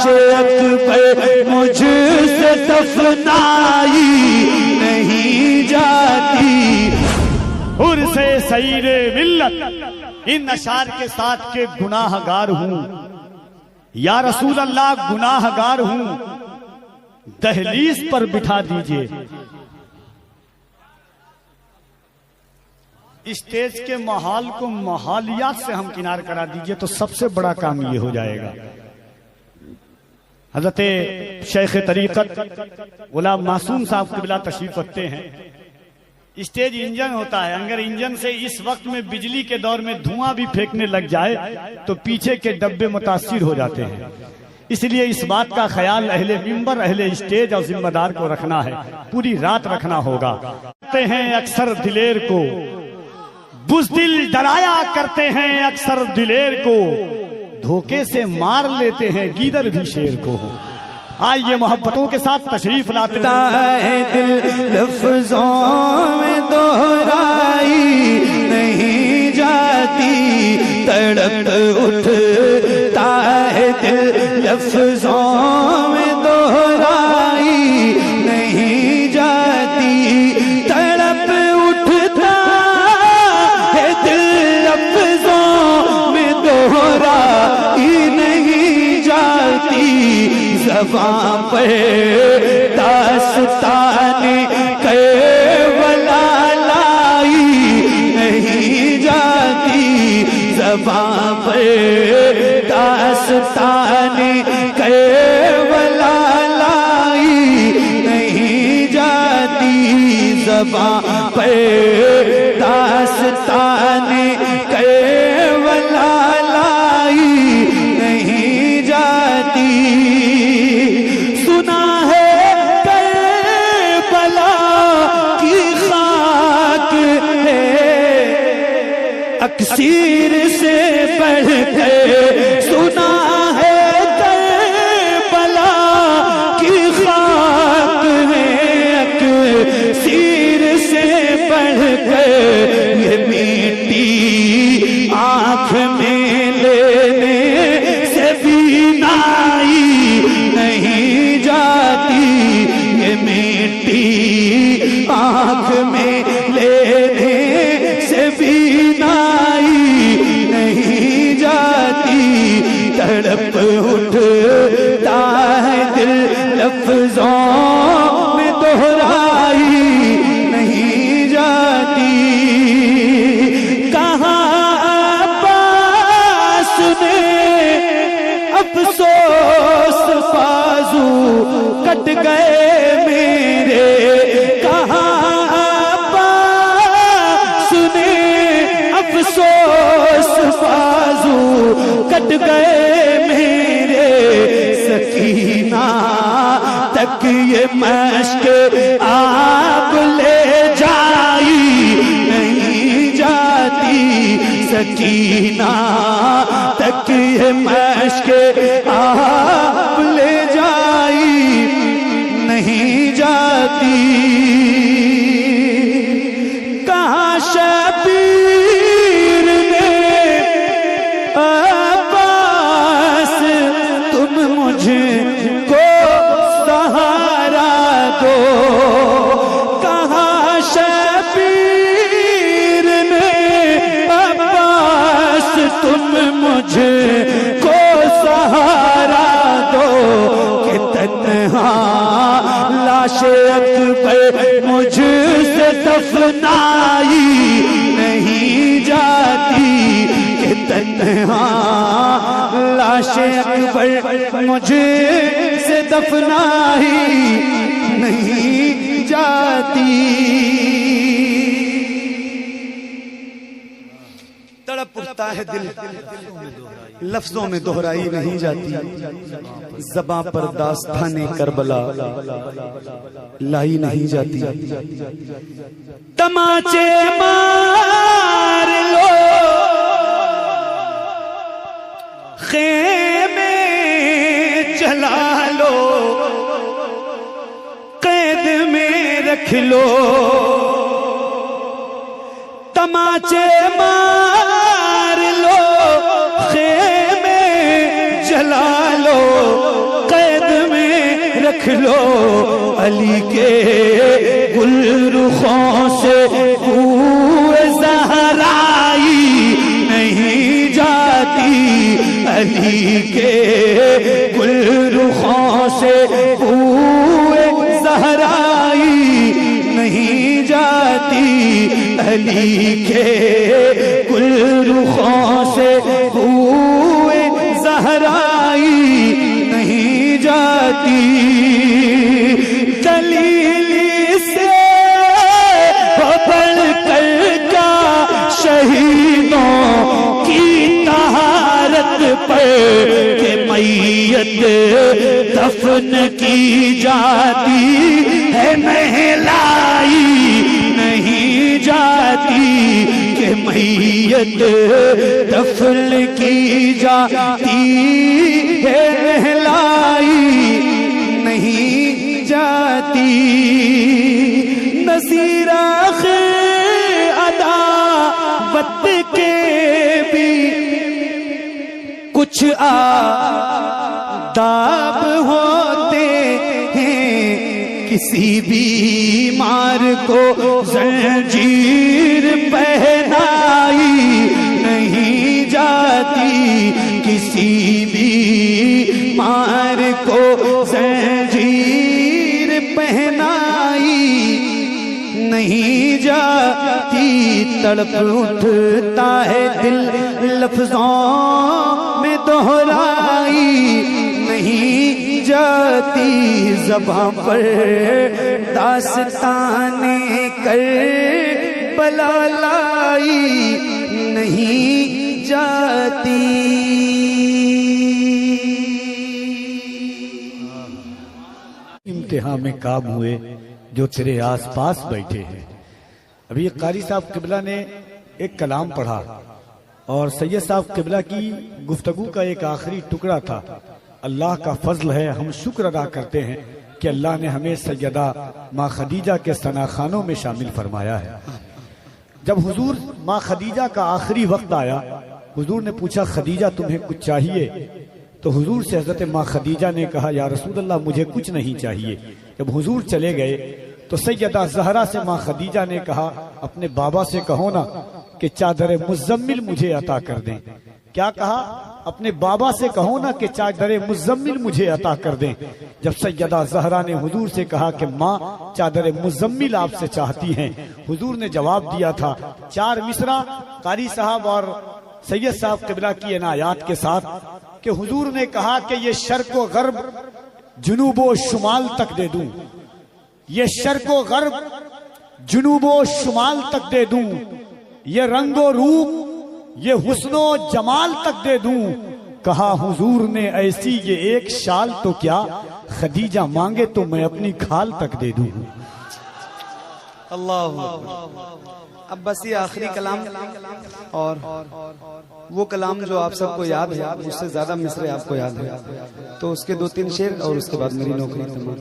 اکبر مجھ سے دفنائی نہیں جاتی. عرس سیر ملت ان اشعار کے ساتھ کہ گناہ گار ہوں یا رسول اللہ گناہ گار ہوں دہلیز پر بٹھا دیجئے. اسٹیج کے ماحول کو ماحولیات سے ہم کنار کرا دیجئے تو سب سے بڑا کام یہ ہو جائے گا. حضرت شیخ طریقت غلام معصوم صاحب قبلہ تشریف رکھتے ہیں. اسٹیج انجن ہوتا ہے، اگر انجن سے اس وقت میں بجلی کے دور میں دھواں بھی پھینکنے لگ جائے تو پیچھے کے ڈبے متاثر ہو جاتے ہیں. اس لیے اس بات کا خیال اہل منبر، اہل اسٹیج اور ذمہ دار کو رکھنا ہے، پوری رات رکھنا ہوگا. کرتے ہیں اکثر دلیر کو بزدل ڈرایا کرتے ہیں اکثر دلیر کو، دھوکے سے مار لیتے ہیں گیدڑ بھی شیر کو. آئیے محبتوں کے ساتھ تشریف لاتے ہے دل لفظوں میں دہرائی نہیں جاتی، تڑپ اٹھتا ہے دل لفظوں میں دہرائی نہیں جاتی، تڑپ اٹھتا ہے دل لفظوں میں دہرائی نہیں جاتی. زبان پہ داستان کربلا لائی نہیں جاتی، زبان پہ داستان کربلا لائی نہیں جاتی، زبان پہ داستان کربلا لائی نہیں جاتی. اکسیر سے بڑھ کر سنا ہے کربلا کی خاک ہے، اکسیر سے بڑھ کر یہ میٹھی آنکھ میں لینے سے بینائی نہیں جاتی، یہ میٹھی آنکھ میں لینے سے بینائی نہیں جاتی، تڑپ اٹھتا ہے دل لفظوں میں دہرائی نہیں جاتی. کہاں پاس نے افسوس بازو کٹ گئے میرے، کہاں پاس نے افسوس بازو کٹ گئے میرے، سکینہ تک یہ مشک آپ لے جائی نہیں جاتی، سکینہ تک یہ مشک آپ لے جائی نہیں جاتی. کہاں شبیر نے عباس تم مجھ کو سہارا دو، کہاں شبیر نے عباس تم مجھ کو سہارا دو، کہ تنہا لاش اکبر مجھ سے دفنائی نہیں جاتی، کہ تنہا لاش اکبر مجھ سے دفنائی نہیں جاتی. تڑپ اٹھتا ہے دل لفظوں میں دہرائی نہیں جاتی، زباں پر داستان کربلا لائی نہیں جاتی. تماچے مار لو خیمے جلا لو، قید میں رکھ لو، تماچے مار لو خیمے جلا لو، دیکھ لو علی کے گل رخوں سے بوئے زہرائی نہیں جاتی، علی کے گل رخوں سے بوئے زہرائی نہیں جاتی، علی کے گل رخوں سے بوئے زہرائی نہیں جاتی، دلیل سے بڑھ کر کا شہیدوں کی طہارت پر کہ میت دفن کی جاتی ہے، نہلائی نہیں جاتی کہ میت دفن کی جاتی ہے، نہلائی نہیں جاتی، نذیر آخر عداوت کے بھی کچھ آداب ہوتے ہیں، کسی بیمار کو زنجیر پہنائی نہیں جاتی، کسی بیمار کو زنجیر پہنائی نہیں جاتی، تڑپ اٹھتا ہے دل لفظوں میں دہرائی نہیں جاتی، زباں پر داستانیں کربلا لائی نہیں جاتی۔ امتحان میں کام ہوئے جو تیرے آس پاس بیٹھے ہیں۔ ابھی قاری صاحب قبلہ نے ایک کلام پڑھا اور سید صاحب قبلہ کی گفتگو کا ایک آخری ٹکڑا تھا۔ اللہ کا فضل ہے، ہم شکر ادا کرتے ہیں کہ اللہ نے ہمیں سیدہ ماں خدیجہ کے ثناخانوں میں شامل فرمایا ہے۔ جب حضور ماں خدیجہ کا آخری وقت آیا، حضور نے پوچھا خدیجہ تمہیں کچھ چاہیے؟ تو حضور سے حضرت ماں خدیجہ نے کہا یا رسول اللہ مجھے کچھ نہیں چاہیے۔ جب حضور چلے گئے تو سیدہ زہرا سے ماں خدیجہ نے کہا اپنے بابا سے کہو نا کہ چادر مزمل مجھے عطا کر دیں۔ کیا کہا؟ اپنے بابا سے کہو نا کہ چادر مزمل مجھے عطا کر دیں۔ جب سیدہ زہرا نے حضور سے کہا کہ ماں چادر مزمل آپ سے چاہتی ہیں، حضور نے جواب دیا تھا 4 مصرع قاری صاحب اور سید صاحب قبلہ کی عنایات کے ساتھ کہ حضور نے کہا کہ یہ شرق و غرب جنوب و شمال تک دے دوں، یہ شرق و غرب جنوب و شمال تک دے دوں، یہ رنگ و روپ یہ حسن و جمال تک دے دوں۔ کہا حضور نے ایسی یہ ایک شال تو کیا خدیجہ مانگے تو میں اپنی کھال تک دے دوں۔ اللہ اب بس یہ آخری کلام اور وہ کلام جو آپ سب کو یاد ہے، اس سے زیادہ مصرے آپ کو یاد ہے، تو اس کے 2-3 شعر اور اس کے بعد میری نوکری تمام۔